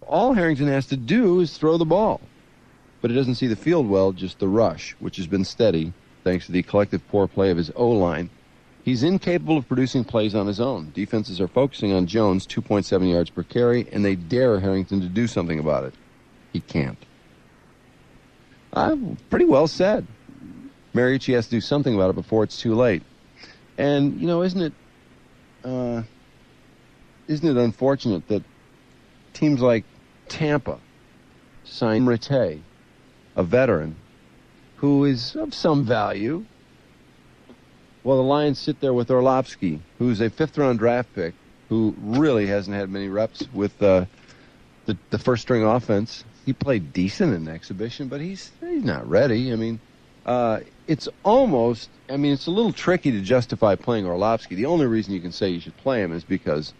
All Harrington has to do is throw the ball. But he doesn't see the field well, just the rush, which has been steady thanks to the collective poor play of his O-line. He's incapable of producing plays on his own. Defenses are focusing on Jones, 2.7 yards per carry, and they dare Harrington to do something about it. He can't. Pretty well said. Mariucci has to do something about it before it's too late. And, you know, isn't it unfortunate that teams like Tampa signed Rattay, a veteran, who is of some value, while the Lions sit there with Orlovsky, who's a fifth-round draft pick, who really hasn't had many reps with the first-string offense. He played decent in the exhibition, but he's not ready. I mean, it's almost, it's a little tricky to justify playing Orlovsky. The only reason you can say you should play him is because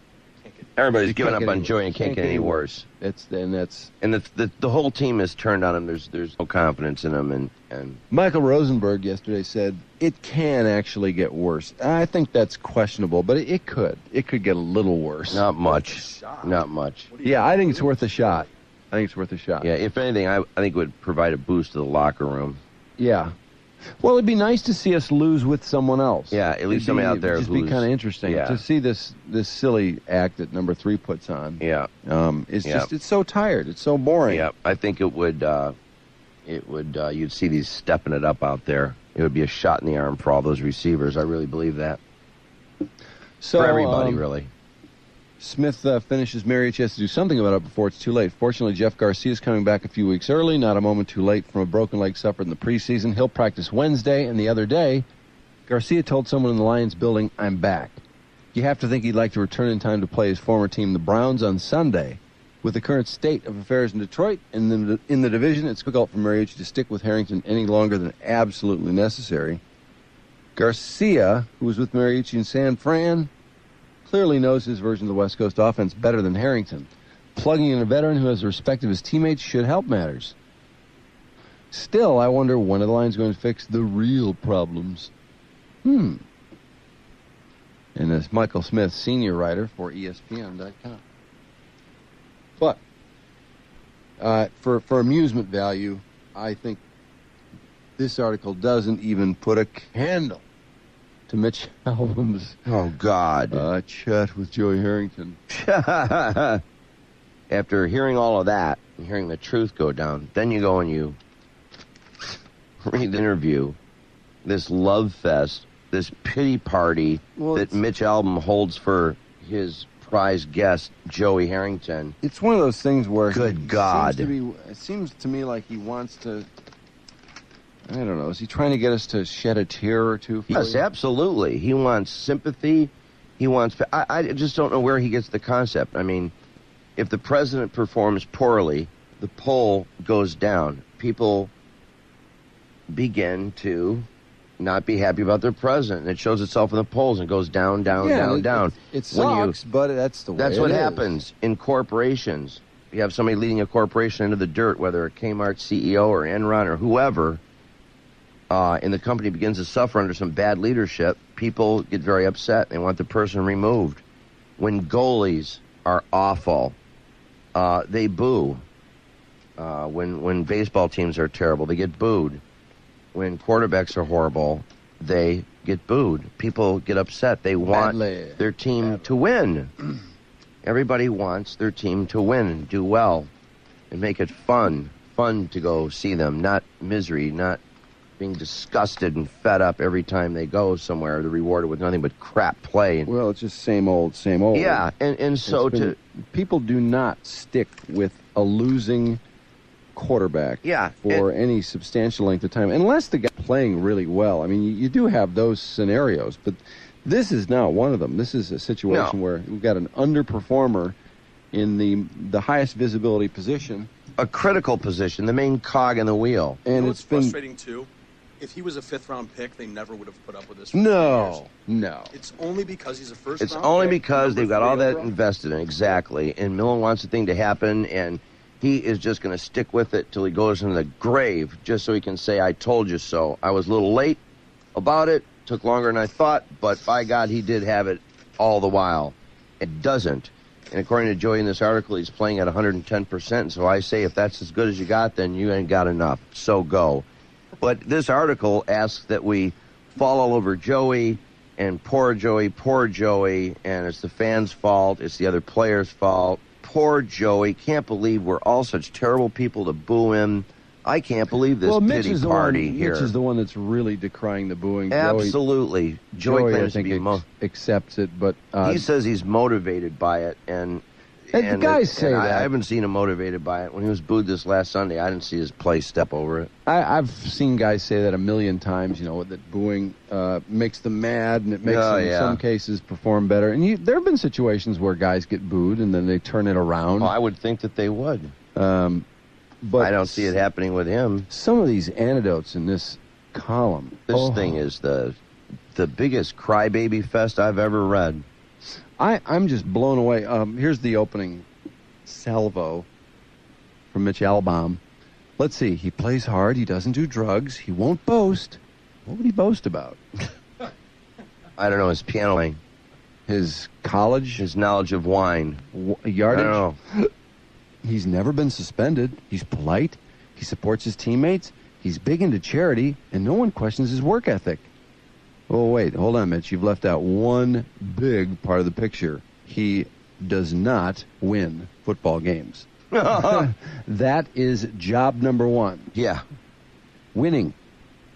everybody's given up on Joey and can't get any worse. The whole team is turned on him. There's no confidence in him. And Michael Rosenberg yesterday said it can actually get worse. I think that's questionable, but it could. It could get a little worse. Not much. Not much. Yeah, I think it's worth a shot. Yeah, if anything, I think it would provide a boost to the locker room. Yeah. Well, it'd be nice to see us lose with someone else. Yeah, at least somebody out there who's... It'd just be kind of interesting to see this silly act that number 3 puts on. Yeah. It's so tired. It's so boring. Yeah, I think it would, you'd see these stepping it up out there. It would be a shot in the arm for all those receivers. I really believe that. So, for everybody, really. Smith finishes. Mariucci has to do something about it before it's too late. Fortunately, Jeff Garcia is coming back a few weeks early, not a moment too late from a broken leg suffered in the preseason. He'll practice Wednesday, and the other day, Garcia told someone in the Lions building, "I'm back." You have to think he'd like to return in time to play his former team, the Browns, on Sunday. With the current state of affairs in Detroit and in the division, it's difficult for Mariucci to stick with Harrington any longer than absolutely necessary. Garcia, who was with Mariucci in San Fran, clearly knows his version of the West Coast offense better than Harrington. Plugging in a veteran who has the respect of his teammates should help matters. Still, I wonder when are the Lions going to fix the real problems. And as Michael Smith, senior writer for ESPN.com. But for amusement value, I think this article doesn't even put a candle to Mitch Albom's chat with Joey Harrington. After hearing all of that and hearing the truth go down, then you go and you read the interview, this love fest, this pity party that Mitch Albom holds for his prize guest, Joey Harrington. It's one of those things where good God. It seems to me like he wants to, I don't know, is he trying to get us to shed a tear or two? Yes, absolutely. He wants sympathy. I just don't know where he gets the concept. I mean, if the president performs poorly, the poll goes down. People begin to not be happy about their president. It shows itself in the polls and goes down, down. It sucks, but that's the way That's what happens in corporations. You have somebody leading a corporation into the dirt, whether a Kmart CEO or Enron or whoever, and the company begins to suffer under some bad leadership, people get very upset. They want the person removed. When goalies are awful, they boo. When baseball teams are terrible, they get booed. When quarterbacks are horrible, they get booed. People get upset. They want their team to win. Everybody wants their team to win and do well and make it fun to go see them, not misery, not being disgusted and fed up every time they go somewhere. They're rewarded with nothing but crap play. Well, it's just same old. Yeah, and so people do not stick with a losing quarterback for any substantial length of time, unless the guy's playing really well. I mean, you do have those scenarios, but this is not one of them. This is a situation where we've got an underperformer in the highest visibility position. A critical position, the main cog in the wheel. And it's frustrating, too. If he was a fifth-round pick, they never would have put up with this for No. It's only because he's a first-round pick. It's only because they've got all that invested in, exactly. And Millen wants the thing to happen, and he is just going to stick with it till he goes into the grave, just so he can say, "I told you so. I was a little late about it. Took longer than I thought, but by God, he did have it all the while." It doesn't. And according to Joey in this article, he's playing at 110%. So I say if that's as good as you got, then you ain't got enough. So go. But this article asks that we fall all over Joey and poor Joey, and it's the fans' fault, it's the other players' fault. Poor Joey. Can't believe we're all such terrible people to boo him. I can't believe this pity party here. Mitch is the one that's really decrying the booing. Absolutely. Joey claims I think, accepts it, but... he says he's motivated by it, and the guys say that. I haven't seen him motivated by it. When he was booed this last Sunday, I didn't see his play step over it. I've seen guys say that a million times, that booing makes them mad, and it makes them, in some cases, perform better. And there have been situations where guys get booed, and then they turn it around. Well, I would think that they would. But I don't see it happening with him. Some of these anecdotes in this column. This thing is the biggest crybaby fest I've ever read. I'm just blown away. Here's the opening salvo from Mitch Albom. Let's see. He plays hard. He doesn't do drugs. He won't boast. What would he boast about? I don't know. His piano playing. His college? His knowledge of wine. Yardage? I don't know. He's never been suspended. He's polite. He supports his teammates. He's big into charity, and no one questions his work ethic. Oh, wait. Hold on, Mitch. You've left out one big part of the picture. He does not win football games. That is job number one. Yeah. Winning.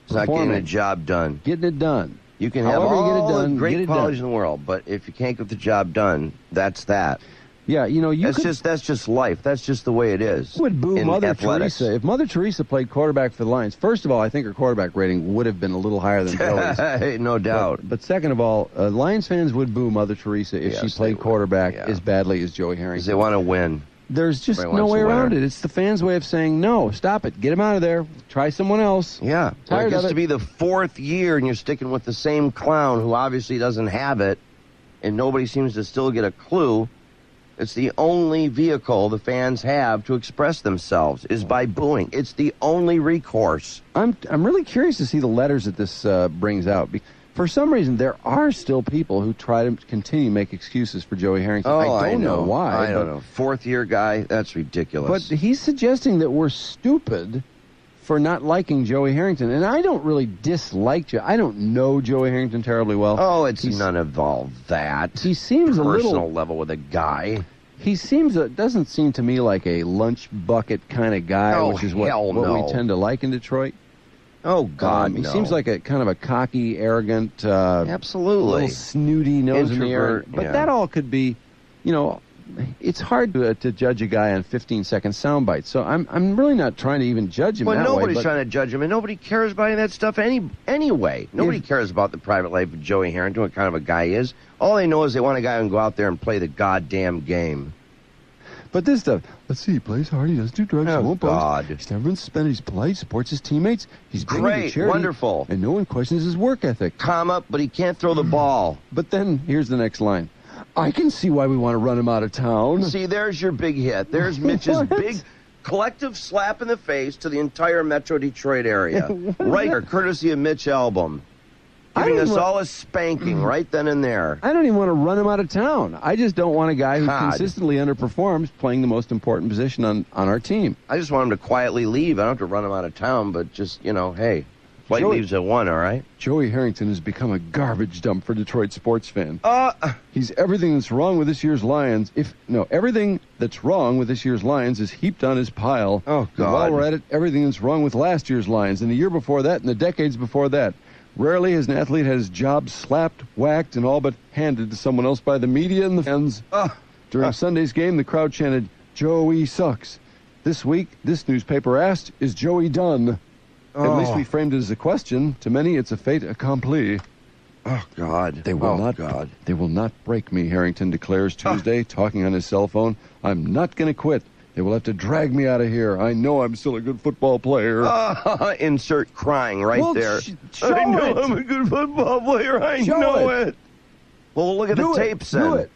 It's not getting a job done. Getting it done. You can have all the great qualities in the world, but if you can't get the job done, that's that. Yeah, that's just life. That's just the way it is. I would boo Mother athletics. Teresa. If Mother Teresa played quarterback for the Lions, first of all, I think her quarterback rating would have been a little higher than Joey's. No doubt. But second of all, Lions fans would boo Mother Teresa if she played quarterback as badly as Joey Harrington. Because they want to win. There's just no way around it. It's the fans' way of saying, no, stop it. Get him out of there. Try someone else. Yeah. Tired it gets of it. to be the fourth year, and you're sticking with the same clown who obviously doesn't have it, and nobody seems to still get a clue. It's the only vehicle the fans have to express themselves is by booing. It's the only recourse. I'm really curious to see the letters that this brings out. For some reason, there are still people who try to continue to make excuses for Joey Harrington. I don't know why. I don't know. Fourth-year guy, that's ridiculous. But he's suggesting that we're stupid for not liking Joey Harrington. And I don't really dislike Joey. I don't know Joey Harrington terribly well. Oh, it's none of all that. He seems a little... personal level with a guy. He doesn't seem to me like a lunch bucket kind of guy, which is what we tend to like in Detroit. Oh, God, He seems like a kind of a cocky, arrogant, absolutely little snooty nose in the air. But that all could be, it's hard to judge a guy on 15-second sound bites. So I'm really not trying to even judge him that way. Well, nobody's trying to judge him, and nobody cares about any of that stuff anyway. Nobody cares about the private life of Joey Harrington, what kind of a guy he is. All they know is they want a guy who can go out there and play the goddamn game. But this stuff, let's see, he plays hard, he doesn't do drugs, he won't boast. He's never been suspended, he's polite, supports his teammates, he's big into charity, wonderful. And no one questions his work ethic. Comma, but he can't throw the ball. But then, here's the next line. I can see why we want to run him out of town. See, there's your big hit. There's Mitch's big collective slap in the face to the entire Metro Detroit area. Right here, courtesy of Mitch Albom. Giving us all a spanking right then and there. I don't even want to run him out of town. I just don't want a guy who consistently underperforms playing the most important position on our team. I just want him to quietly leave. I don't have to run him out of town, but just, hey, flight leaves at 1, all right? Joey Harrington has become a garbage dump for Detroit sports fan. He's everything that's wrong with this year's Lions. Everything that's wrong with this year's Lions is heaped on his pile. Oh, God. And while we're at it, everything that's wrong with last year's Lions, and the year before that, and the decades before that. Rarely has an athlete had his job slapped, whacked, and all but handed to someone else by the media and the fans. During Sunday's game, the crowd chanted, Joey sucks. This week, this newspaper asked, is Joey done? At least we framed it as a question. To many, it's a fait accompli. Oh, God. They will not break me, Harrington declares Tuesday, talking on his cell phone. I'm not going to quit. They will have to drag me out of here. I know I'm still a good football player. Insert crying there. Show I know it. I'm a good football player. I know it. Well, look at the tapes then. Do it.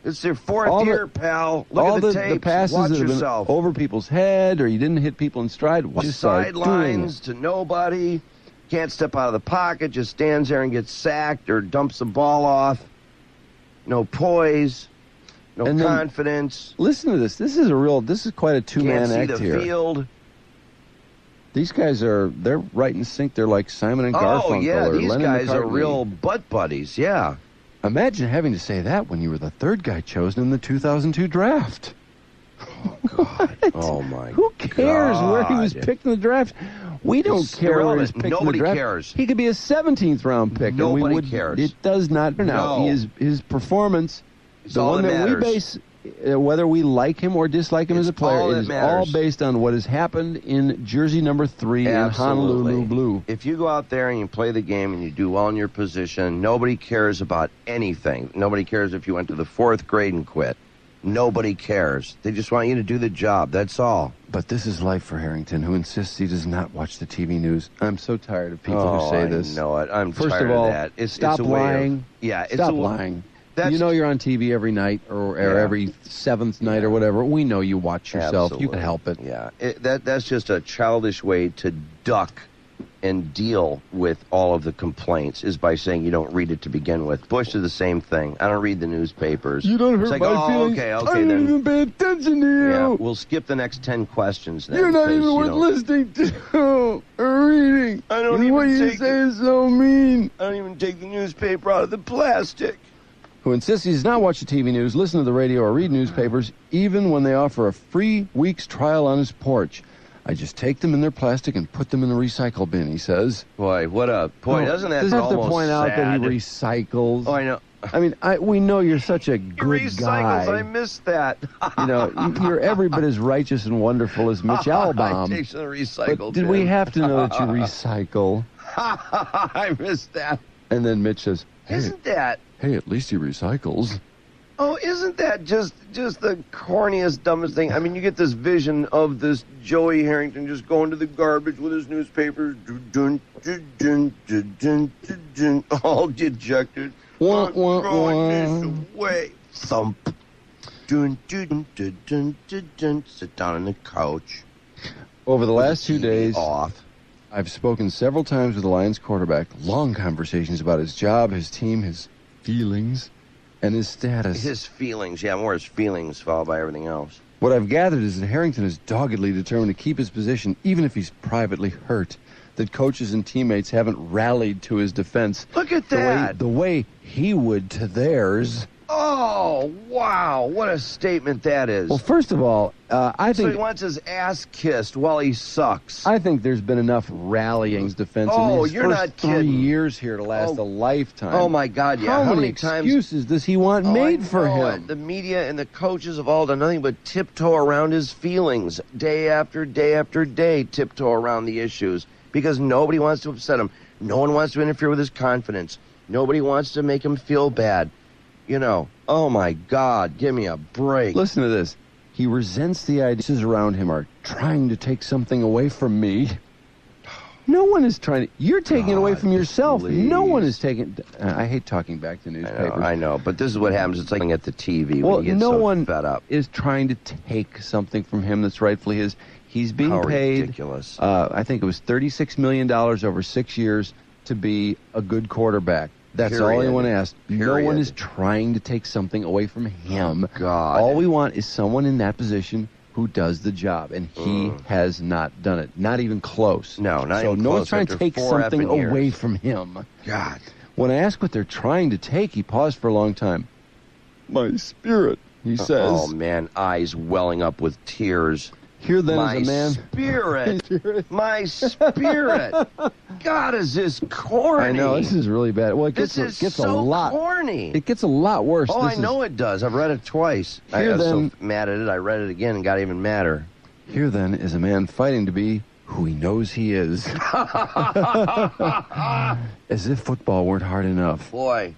It's your fourth year, pal. Look at the tapes. The passes Watch that have yourself. been over people's head, or you didn't hit people in stride. Just sidelines to nobody. Can't step out of the pocket. Just stands there and gets sacked or dumps the ball off. No poise. No And then- confidence. Listen to this. This is quite a two-man Can't act see the here. field. They're right in sync. They're like Simon and Oh, Garfunkel yeah, or these Lennon guys are McCartney. real butt buddies, yeah. Imagine having to say that when you were the third guy chosen in the 2002 draft. Oh, God. Oh, my Who cares where he was God. picked in the draft? We don't It's care where he was irrelevant. picked in Nobody the draft. cares. He could be a 17th round pick. Nobody and we would, cares. It does not. Now, No. his performance, It's the all one that that we matters. base, whether we like him or dislike him It's as a player, all it that is all matters. based on what has happened in jersey number 3 in Absolutely. Honolulu Blue. If you go out there and you play the game and you do well in your position, nobody cares about anything. Nobody cares if you went to the 4th grade and quit. Nobody cares. They just want you to do the job. That's all. But this is life for Harrington, who insists he does not watch the TV news. I'm so tired of people who say this. I know it. I'm First tired of all, that. stop it's a way of- lying. Yeah, it's Stop a, lying. That's- You know you're on TV every night or Yeah. every 7th night or whatever. We know you watch yourself. You can help it. Yeah, that's just a childish way to duck and deal with all of the complaints is by saying you don't read it to begin with. Bush did the same thing. I don't read the newspapers. You don't hurt It's like, my oh, feelings. okay, I okay, don't then. even pay attention to you. Yeah, we'll skip the next 10 questions then. You're not 'cause even you worth don't- listening to or reading. I don't And even what you take say it. is so mean. I don't even take the newspaper out of the plastic. Who insists he does not watch the TV news, listen to the radio, or read newspapers, even when they offer a free week's trial on his porch. I just take them in their plastic and put them in the recycle bin, he says. Boy, what a boy! Doesn't that Does he have to almost point out that sad? he recycles? Oh, I know. I mean, we know you're such a He good recycles. guy. I missed that. You know, you're every bit as righteous and wonderful as Mitch I Albom. take the recycle. But did we have to know that you recycle? I missed that. And then Mitch says, Isn't that? hey, at least he recycles. Oh, isn't that just the corniest, dumbest thing? I mean, you get this vision of this Joey Harrington just going to the garbage with his newspapers, all dejected. Wah, I'm wah, throwing wah. this away. Thump. Sit down on the couch. Over the with last the 2 TV days, off. I've spoken several times with the Lions quarterback, long conversations about his job, his team, his feelings, and his status. His feelings, yeah, more his feelings followed by everything else. What I've gathered is that Harrington is doggedly determined to keep his position, even if he's privately hurt. That coaches and teammates haven't rallied to his defense Look at that. the way he would to theirs. Oh, wow. What a statement that is. Well, first of all, I So think he wants his ass kissed while he sucks. I think there's been enough rallying defense Oh, in these you're first not 3 kidding. years here to last Oh. a lifetime. Oh, my God, yeah. How many times? excuses does he want Oh, made I for know him? it. The media and the coaches have all done nothing but tiptoe around his feelings. Day after day after day, tiptoe around the issues. Because nobody wants to upset him. No one wants to interfere with his confidence. Nobody wants to make him feel bad. You know, oh, my God, give me a break. Listen to this. He resents the ideas around him are trying to take something away from me. No one is trying to. You're taking it away God, from yourself. No one please. is taking. I hate talking back to newspapers. I know, but this is what happens. It's like at the TV Well, when you get no so one fed up. is trying to take something from him that's rightfully his. He's being How paid. ridiculous. I think it was $36 million over 6 years to be a good quarterback. That's all Period. anyone asked. No one Period. is trying to take something away from him. God. All we want is someone in that position who does the job, and he has not done it. Not even close. No, not so even no close one's trying to after take 4 something effing years. away from him. God. When I ask what they're trying to take, he paused for a long time. My spirit, he says. Oh, man, eyes welling up with tears. Here then My is a man. spirit. My spirit. God, is this corny? I know, this is really bad. Well, it This gets, is gets so a lot. corny. It gets a lot worse. Oh, This I know it does. I've read it twice. I Here was then- so mad at it, I read it again and got even madder. Here then is a man fighting to be who he knows he is. As if football weren't hard enough. Boy,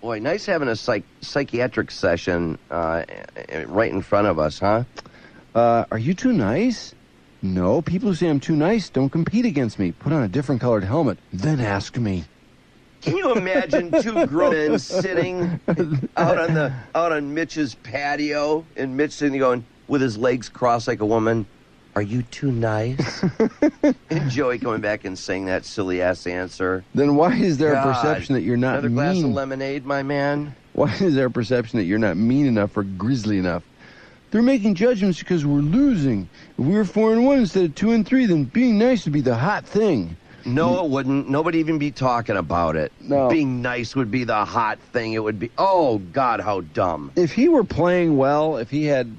nice having a psychiatric session right in front of us, huh? Are you too nice? No, people who say I'm too nice don't compete against me. Put on a different colored helmet, then ask me. Can you imagine two grown men sitting out on Mitch's patio, and Mitch sitting there going with his legs crossed like a woman? Are you too nice? And Joey coming back and saying that silly ass answer. Then why is there God, a perception that you're not Another glass of mean? lemonade, my man. Why is there a perception that you're not mean enough or grisly enough? They're making judgments because we're losing. If we were 4-1 instead of 2-3, then being nice would be the hot thing. No, it wouldn't. Nobody even be talking about it. No. Being nice would be the hot thing. It would be, oh, God, how dumb. If he were playing well, if he had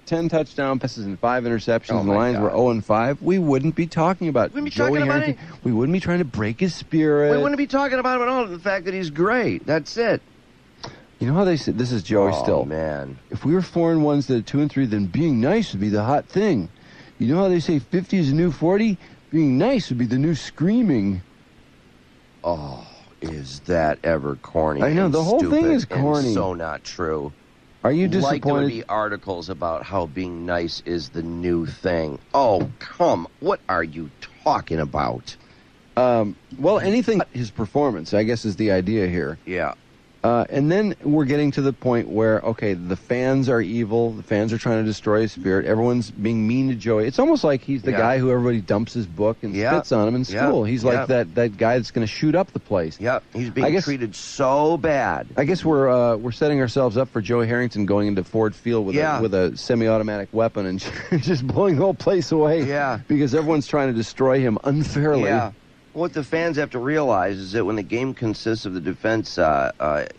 10 touchdown passes and 5 interceptions, and the Lions were 0-5, we wouldn't be talking about Joey Harrington. We wouldn't be trying to break his spirit. We wouldn't be talking about him at all. The fact that he's great. That's it. You know how they said, this is Joey still. Oh, man. If we were 4-1 instead of 2-3, then being nice would be the hot thing. You know how they say 50 is the new 40? Being nice would be the new screaming. Oh, is that ever corny? I know, the whole thing is and corny. so not true. Are you disappointed? Like there would be articles about how being nice is the new thing. Oh, what are you talking about? Well, anything but his performance, I guess, is the idea here. Yeah. And then we're getting to the point where, okay, the fans are evil. The fans are trying to destroy his spirit. Everyone's being mean to Joey. It's almost like he's the guy who everybody dumps his book and spits on him in school. He's like that guy that's going to shoot up the place. Yep, he's being treated so bad. I guess we're setting ourselves up for Joey Harrington going into Ford Field with a semi-automatic weapon and just blowing the whole place away. Yeah. Because everyone's trying to destroy him unfairly. Yeah. What the fans have to realize is that when the game consists of the defense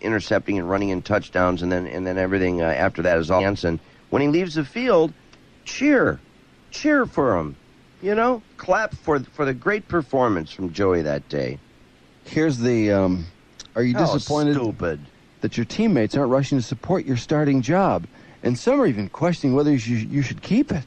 intercepting and running in touchdowns, and then everything after that is all Hanson, when he leaves the field, cheer for him, clap for the great performance from Joey that day. Here's the are you disappointed that your teammates aren't rushing to support your starting job, and some are even questioning whether you should keep it?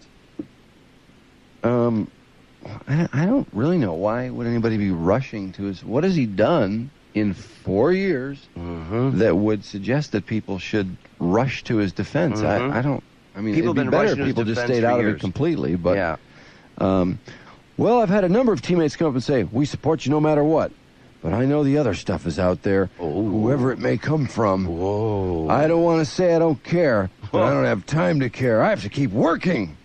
I don't really know. Why would anybody be rushing to his... What has he done in 4 years that would suggest that people should rush to his defense? I don't... I mean, it'd be better if people just stayed out of it completely. But, well, I've had a number of teammates come up and say, we support you no matter what. But I know the other stuff is out there, whoever it may come from. Whoa. I don't want to say I don't care, but I don't have time to care. I have to keep working.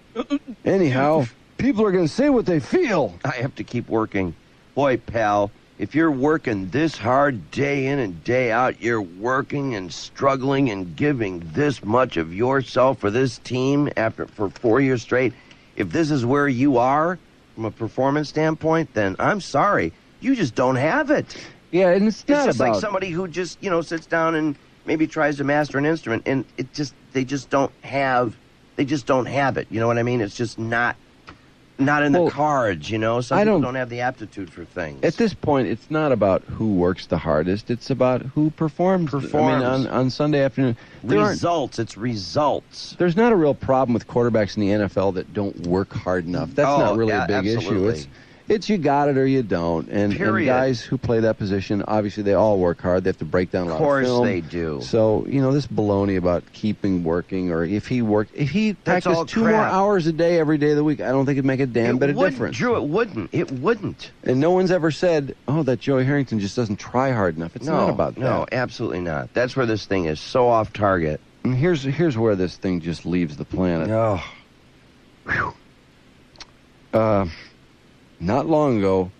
Anyhow... People are going to say what they feel. I have to keep working. Boy, pal, if you're working this hard day in and day out, you're working and struggling and giving this much of yourself for this team for 4 years straight. If this is where you are from a performance standpoint, then I'm sorry. You just don't have it. Yeah, and it's not just like somebody who just, sits down and maybe tries to master an instrument, and they just don't have it. You know what I mean? It's just not in the cards, Some people don't have the aptitude for things. At this point, it's not about who works the hardest. It's about who performs. I mean, on Sunday afternoon. It's results. There's not a real problem with quarterbacks in the NFL that don't work hard enough. That's not really a big issue. It's you got it or you don't. And guys who play that position, obviously they all work hard. They have to break down a lot of film. Of course they do. So, this baloney about keeping working, or if he practiced 2 more hours a day every day of the week, I don't think it'd make a damn bit of difference. Drew, it wouldn't. It wouldn't. And no one's ever said, that Joey Harrington just doesn't try hard enough. It's not about that. No, absolutely not. That's where this thing is so off target. And here's where this thing just leaves the planet. Oh. Whew. Not long ago,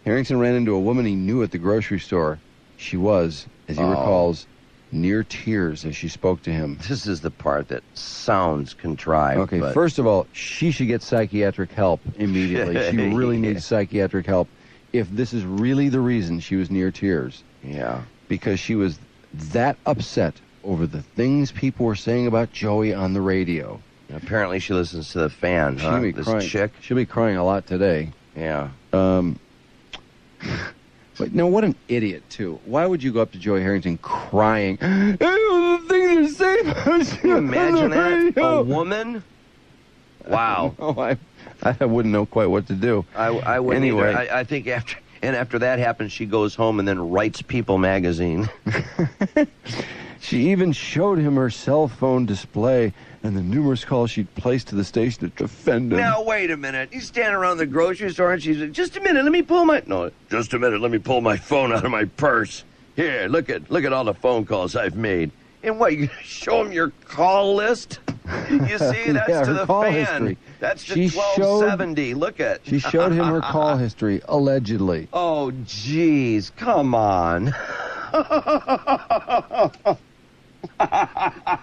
Harrington ran into a woman he knew at the grocery store. She was, as he recalls, near tears as she spoke to him. This is the part that sounds contrived. Okay, first of all, she should get psychiatric help immediately. She really needs psychiatric help if this is really the reason she was near tears. Yeah. Because she was that upset over the things people were saying about Joey on the radio. Apparently she listens to the fan, huh? This chick. She'll be crying a lot today. Yeah. But no, what an idiot, too. Why would you go up to Joey Harrington crying? The things they're saying about you. Can you imagine that? A woman? Wow. I wouldn't know quite what to do. I wouldn't anyway. Either. I think after that happens, she goes home and then writes People magazine. She even showed him her cell phone display and the numerous calls she'd placed to the station to defend him. Now, wait a minute. He's standing around the grocery store and she's like, just a minute, let me pull my phone out of my purse. Here, look at all the phone calls I've made. And what, you show him your call list? You see, that's to the fan. History. That's to 1270. Look at. She showed him her call history, allegedly. Oh, jeez, come on.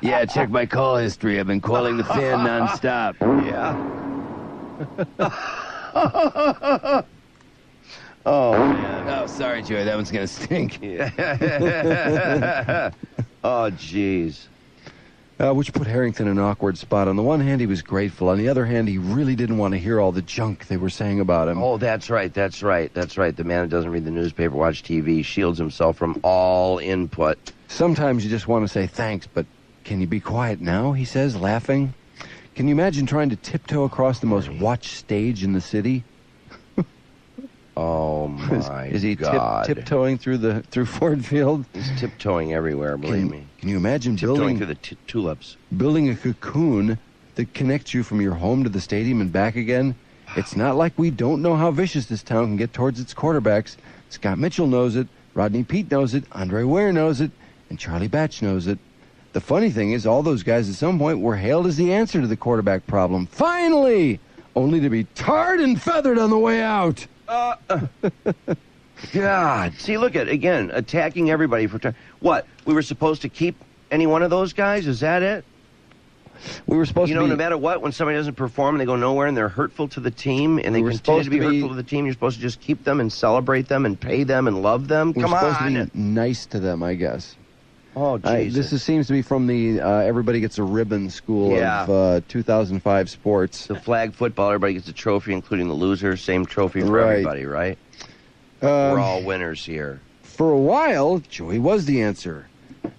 Yeah, check my call history. I've been calling the fan nonstop. Yeah. Oh, man. Oh, sorry, Joey. That one's going to stink. Oh, jeez. Which put Harrington in an awkward spot. On the one hand, he was grateful. On the other hand, he really didn't want to hear all the junk they were saying about him. Oh, that's right. The man who doesn't read the newspaper, watch TV, shields himself from all input. Sometimes you just want to say thanks, but can you be quiet now, he says, laughing. Can you imagine trying to tiptoe across the most watched stage in the city? Oh, my Is he God. tiptoeing through Ford Field? He's tiptoeing everywhere, believe me. Can you imagine Tiptoeing through the tulips. building a cocoon that connects you from your home to the stadium and back again? It's not like we don't know how vicious this town can get towards its quarterbacks. Scott Mitchell knows it, Rodney Peete knows it, Andre Ware knows it, and Charlie Batch knows it. The funny thing is, all those guys at some point were hailed as the answer to the quarterback problem. Finally! Only to be tarred and feathered on the way out. God. See, look at, again, attacking everybody for what? We were supposed to keep any one of those guys? Is that it? We were supposed to be... no matter what, when somebody doesn't perform and they go nowhere and they're hurtful to the team and they continue to be hurtful to the team, you're supposed to just keep them and celebrate them and pay them and love them? Come on. We're supposed to be nice to them, I guess. Oh, Jesus. This seems to be from the everybody gets a ribbon school of 2005 sports. The flag football, everybody gets a trophy, including the loser. Same trophy for everybody, right? We're all winners here. For a while, Joey was the answer.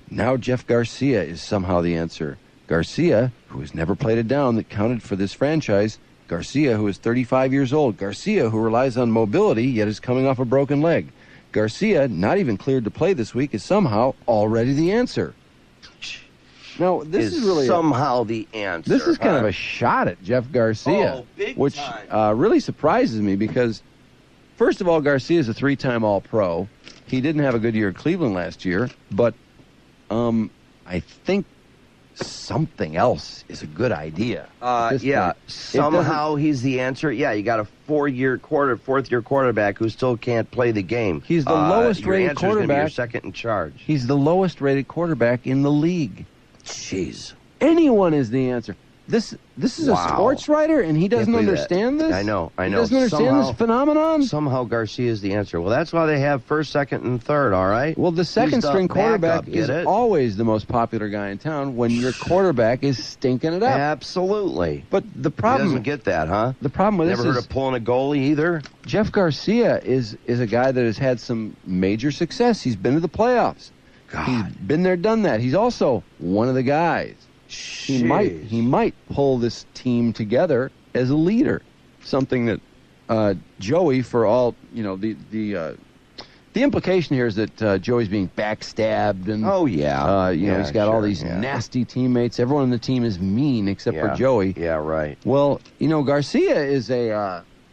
Now Jeff Garcia is somehow the answer. Garcia, who has never played a down that counted for this franchise. Garcia, who is 35 years old. Garcia, who relies on mobility, yet is coming off a broken leg. Garcia, not even cleared to play this week, is somehow already the answer. Now, this is really somehow the answer. This is kind of a shot at Jeff Garcia, which really surprises me because, first of all, Garcia is a 3-time All-Pro. He didn't have a good year at Cleveland last year, but I think something else is a good idea. Somehow he's the answer. Yeah, you got a fourth-year quarterback who still can't play the game. He's the lowest-rated quarterback. Your second in charge. He's the lowest-rated quarterback in the league. Jeez. Anyone is the answer. This is a sports writer, and he doesn't understand this? I know. He doesn't understand this phenomenon? Somehow Garcia is the answer. Well, that's why they have first, second, and third, all right? Well, the second-string quarterback is always the most popular guy in town when your quarterback is stinking it up. Absolutely. But the problem... He doesn't get that, huh? The problem with this is... Never heard of pulling a goalie either? Jeff Garcia is a guy that has had some major success. He's been to the playoffs. God. He's been there, done that. He's also one of the guys. He might pull this team together as a leader, something that Joey, for all the implication here is that Joey's being backstabbed and he's got all these nasty teammates. Everyone on the team is mean except for Joey. Yeah, right. Well, Garcia is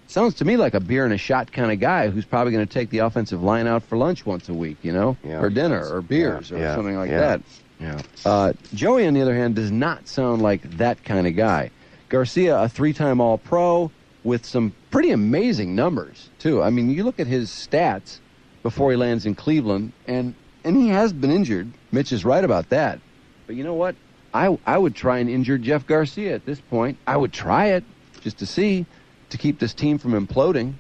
sounds to me like a beer and a shot kind of guy who's probably going to take the offensive line out for lunch once a week, or dinner or beers or something like that. Yeah. Joey, on the other hand, does not sound like that kind of guy. Garcia, a 3-time All-Pro with some pretty amazing numbers, too. I mean, you look at his stats before he lands in Cleveland, and he has been injured. Mitch is right about that. But you know what? I would try and injure Jeff Garcia at this point. I would try it just to keep this team from imploding.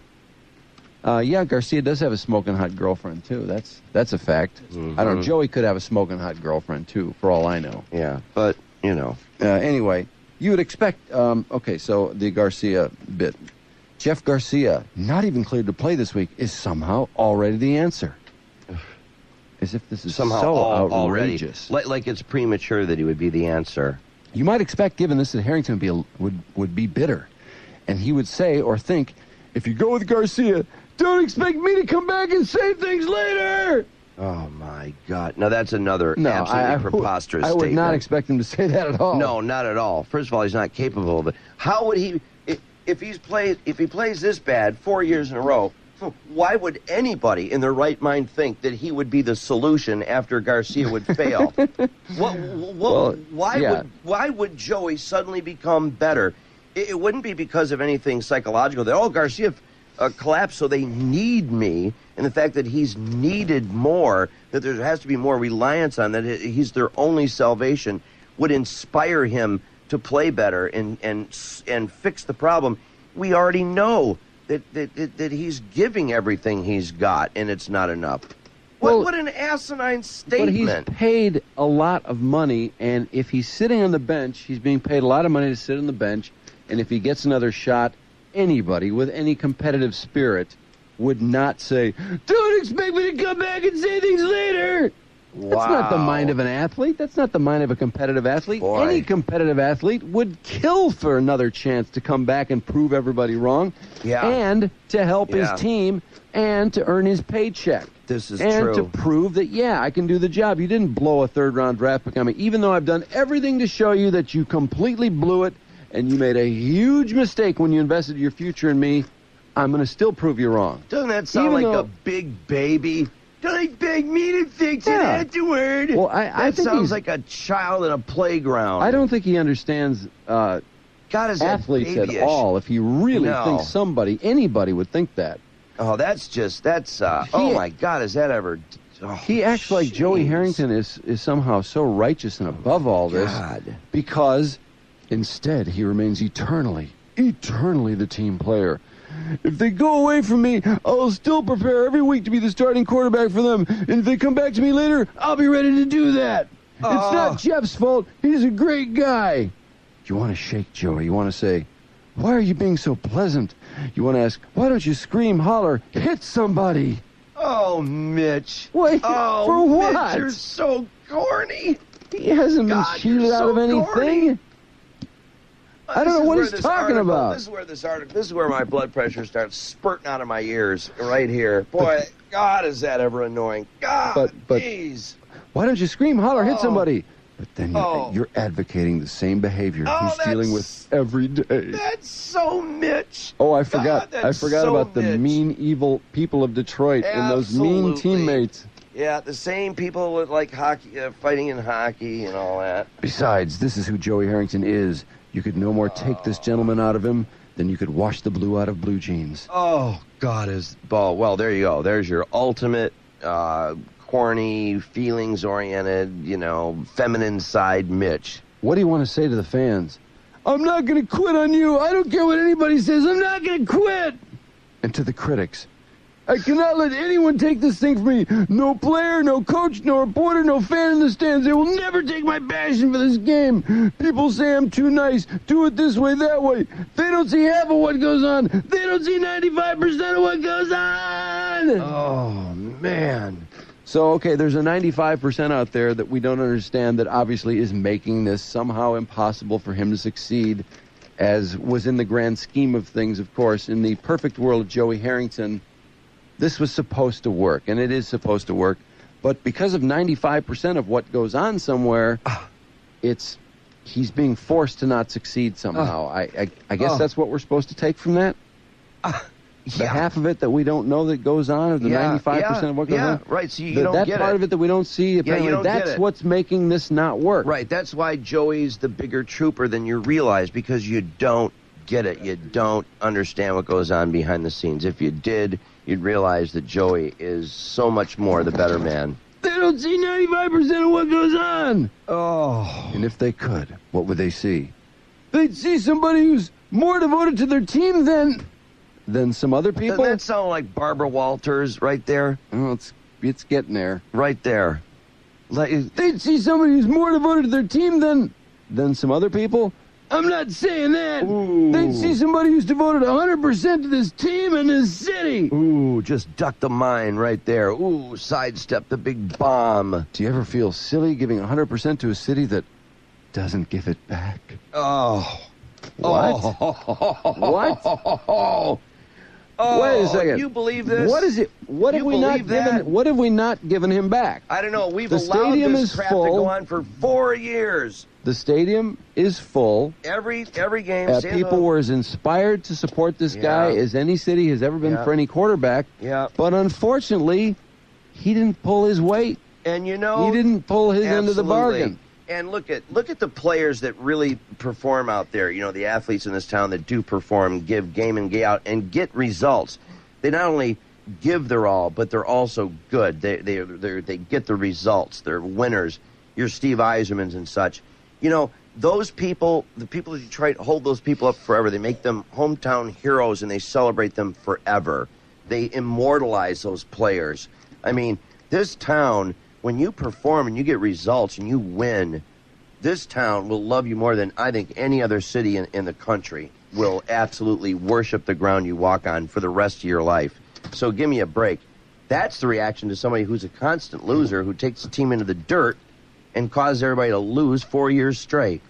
Garcia does have a smoking hot girlfriend, too. That's a fact. Mm-hmm. I don't know. Joey could have a smoking hot girlfriend, too, for all I know. Yeah, but, anyway, you would expect... so the Garcia bit. Jeff Garcia, not even cleared to play this week, is somehow already the answer. As if this is somehow so outrageous. Like it's premature that he would be the answer. You might expect, given this, that Harrington would be bitter. And he would say or think, if you go with Garcia... Don't expect me to come back and say things later. Oh, my God. Now, that's another absolutely preposterous statement. I would not expect him to say that at all. No, not at all. First of all, he's not capable of it. How would he, if he plays this bad 4 years in a row, why would anybody in their right mind think that he would be the solution after Garcia would fail? Why would Joey suddenly become better? It wouldn't be because of anything psychological. Garcia collapse. So they need me, and the fact that he's needed more, that there has to be more reliance on that, he's their only salvation, would inspire him to play better and fix the problem. We already know that he's giving everything he's got, and it's not enough. What an asinine statement. But he's paid a lot of money, and if he's sitting on the bench, he's being paid a lot of money to sit on the bench, and if he gets another shot, anybody with any competitive spirit would not say, "Don't expect me to come back and say things later." Wow. That's not the mind of an athlete. That's not the mind of a competitive athlete. Boy. Any competitive athlete would kill for another chance to come back and prove everybody wrong, and to help his team, and to earn his paycheck. This is and true. And to prove that, I can do the job. You didn't blow a third-round draft pick on me, even though I've done everything to show you that you completely blew it, and you made a huge mistake when you invested your future in me. I'm going to still prove you wrong. Doesn't that sound like a big baby? Don't beg me to fix it afterward. Well, I think sounds like a child in a playground. I don't think he understands athletes at all. If he really thinks anybody would think that. Oh, oh my God, is that ever... Oh, he acts like Joey Harrington is somehow so righteous and above all this because instead he remains eternally the team player. If they go away from me, I'll still prepare every week to be the starting quarterback for them. And if they come back to me later, I'll be ready to do that. It's not Jeff's fault. He's a great guy. You want to shake Joey. You want to say, "Why are you being so pleasant?" You want to ask, "Why don't you scream, holler, hit somebody?" Oh, Mitch. Wait, for what? Mitch, you're so corny. He hasn't been cheated out of anything. Corny. I don't know what he's talking about. This is where my blood pressure starts spurting out of my ears, right here. Boy, God, is that ever annoying. God, jeez. Why don't you scream, holler, hit somebody? But then you're advocating the same behavior he's dealing with every day. That's so Mitch. Oh, I forgot. I forgot so about the mean, evil people of Detroit and those mean teammates. Yeah, the same people with like hockey, fighting in hockey and all that. Besides, this is who Joey Harrington is. You could no more take this gentleman out of him than you could wash the blue out of blue jeans. Oh, God, well, there you go. There's your ultimate corny, feelings-oriented, feminine side Mitch. What do you want to say to the fans? I'm not going to quit on you. I don't care what anybody says. I'm not going to quit. And to the critics, I cannot let anyone take this thing from me. No player, no coach, no reporter, no fan in the stands. They will never take my passion for this game. People say I'm too nice. Do it this way, that way. They don't see half of what goes on. They don't see 95% of what goes on. Oh, man. So, okay, there's a 95% out there that we don't understand that obviously is making this somehow impossible for him to succeed, as was in the grand scheme of things, of course. In the perfect world of Joey Harrington, this was supposed to work, and it is supposed to work. But because of 95% of what goes on somewhere, he's being forced to not succeed somehow. I guess that's what we're supposed to take from that? The half of it that we don't know that goes on, or the 95% of what goes on? Yeah, right, so you don't get it. That part of it that we don't see, apparently, you don't that's get it. what's making this not work. Right, that's why Joey's the bigger trooper than you realize, because you don't get it. You don't understand what goes on behind the scenes. If you did, you'd realize that Joey is so much more the better man. They don't see 95% of what goes on. Oh. And if they could, what would they see? They'd see somebody who's more devoted to their team than some other people. Doesn't that sound like Barbara Walters right there? Oh, it's getting there. Right there. They'd see somebody who's more devoted to their team than some other people. I'm not saying that. Ooh. They'd see somebody who's devoted 100% to this team and this city. Ooh, just duck the mine right there. Ooh, sidestep the big bomb. Do you ever feel silly giving 100% to a city that doesn't give it back? Oh. What? Oh. What? Oh, wait a second. You believe this? What is it? What have we not given him back? I don't know. We've the allowed stadium this is crap full. to go on for 4 years. The stadium is full. Every game. People were as inspired to support this guy as any city has ever been for any quarterback. Yeah. But unfortunately, he didn't pull his weight. And he didn't pull his end of the bargain. And look at the players that really perform out there. You know, the athletes in this town that do perform, give game in, game out, and get results. They not only give their all, but they're also good. They get the results. They're winners. Your Steve Eisermans and such. You know, those people, the people of Detroit, hold those people up forever. They make them hometown heroes, and they celebrate them forever. They immortalize those players. I mean, this town, when you perform and you get results and you win, this town will love you more than I think any other city in the country will absolutely worship the ground you walk on for the rest of your life. So give me a break. That's the reaction to somebody who's a constant loser, who takes the team into the dirt and causes everybody to lose 4 years straight.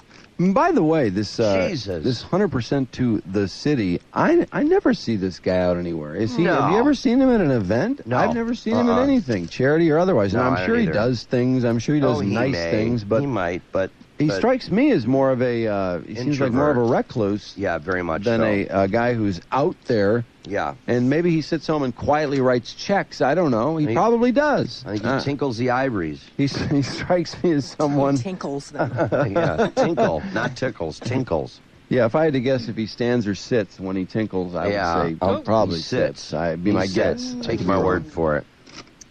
By the way, this Jesus. this 100% to the city, I never see this guy out anywhere. Is he? No. Have you ever seen him at an event? No. I've never seen him at anything, charity or otherwise. No, And I I'm sure don't he either. does things. I'm sure he does He nice may. things, but he might, but he but- strikes me as more of a. He seems like more of a Introvert. recluse Yeah, very much than so. a guy who's out there. Yeah. And maybe he sits home and quietly writes checks. I don't know. He probably does. I think he tinkles the ivories. He strikes me as someone. Tinkles them. Yeah, tinkle, not tickles, tinkles. Yeah, if I had to guess if he stands or sits when he tinkles, I Yeah. would say probably He sits. sits. I'd be He my sits. guess. Take my word for it.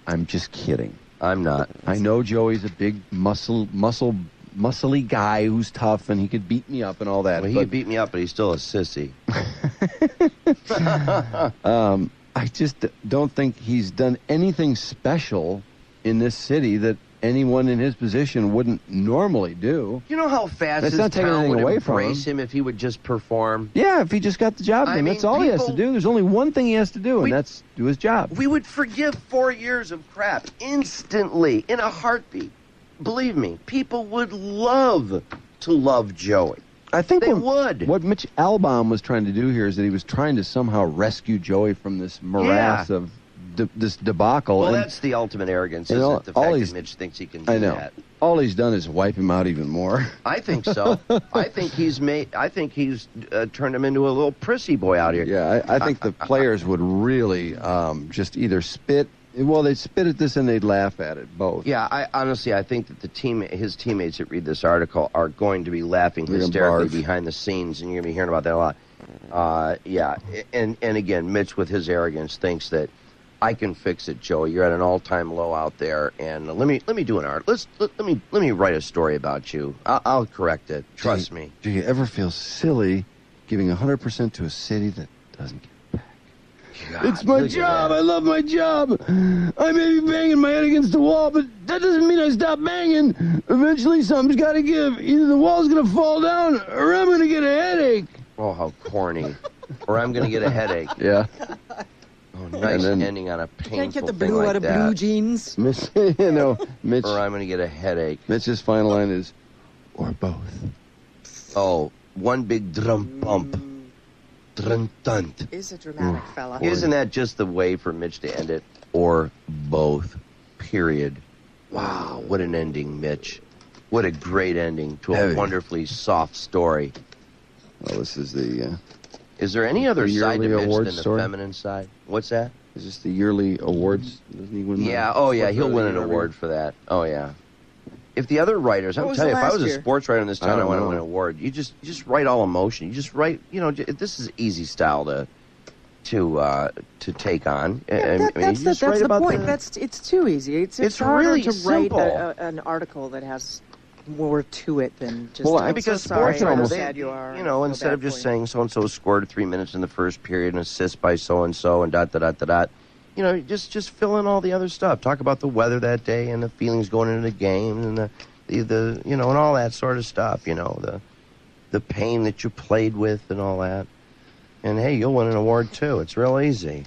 I'm just kidding. I'm not. I know Joey's a big muscly guy who's tough and he could beat me up and all that. Well, he but could beat me up, but he's still a sissy. I just don't think he's done anything special in this city that anyone in his position wouldn't normally do. You know how fast It's this not taking town anything would away from embrace him if he would just perform? Yeah, if he just got the job I done. mean, That's all he has to people- do. There's only one thing he has to do, and We- that's do his job. We would forgive 4 years of crap instantly, in a heartbeat. Believe me, people would love to love Joey. I think They would. What Mitch Albom was trying to do here is that he was trying to somehow rescue Joey from this morass of this debacle. Well, and that's the ultimate arrogance, and isn't all- it? The all fact he's- that Mitch thinks he can do I know. that. All he's done is wipe him out even more. I think so. I think he's turned him into a little prissy boy out here. Yeah, I think the players would really just either spit. Well, they'd spit at this and they'd laugh at it, both. Yeah, I think that his teammates that read this article are going to be laughing They're gonna hysterically barf. behind the scenes, and you're going to be hearing about that a lot. Yeah, and again, Mitch with his arrogance thinks that I can fix it, Joey. You're at an all-time low out there, and let me do an art. Let me write a story about you. I'll correct it. Trust me. Do you ever feel silly giving 100% to a city that doesn't give back? God, It's my look at job. that. I love my job. I may be banging my head against the wall, but that doesn't mean I stop banging. Eventually, something's got to give. Either the wall's going to fall down, or I'm going to get a headache. Oh, how corny. Or I'm going to get a headache. Yeah. Oh, nice then- ending on a Can't painful get the thing blue like out of that. blue jeans. Mitch, Mitch. Or I'm going to get a headache. Mitch's final line is, or both. Oh, one big drum pump. Dun dun. Is a dramatic fella. Isn't that just the way for Mitch to end it? Or both. Period. Wow, what an ending, Mitch. What a great ending to a Heavy. wonderfully soft story. Well, this is the. Is there any other The side to yearly Mitch award than the story? feminine side? What's that? Is this the yearly awards? Doesn't he win? Yeah, oh yeah, he'll win an award for that. Oh yeah. If the other writers, What I'm was telling you, the if I last was a year? sports writer in this I town, I don't want to know. win an award. You just write all emotion. You just write, this is easy style to take on. Yeah, you just that's write the about point. It's too easy. It's harder really to simple. write an article that has more to it than just. Well, I'm because so sorry, sports how writers, sad you are. instead of just saying so and so scored 3 minutes in the first period and assist by so and so and dot dot dot dot dot, just fill in all the other stuff. Talk about the weather that day and the feelings going into the game and the and all that sort of stuff. The pain that you played with and all that. And hey, you'll win an award too. It's real easy.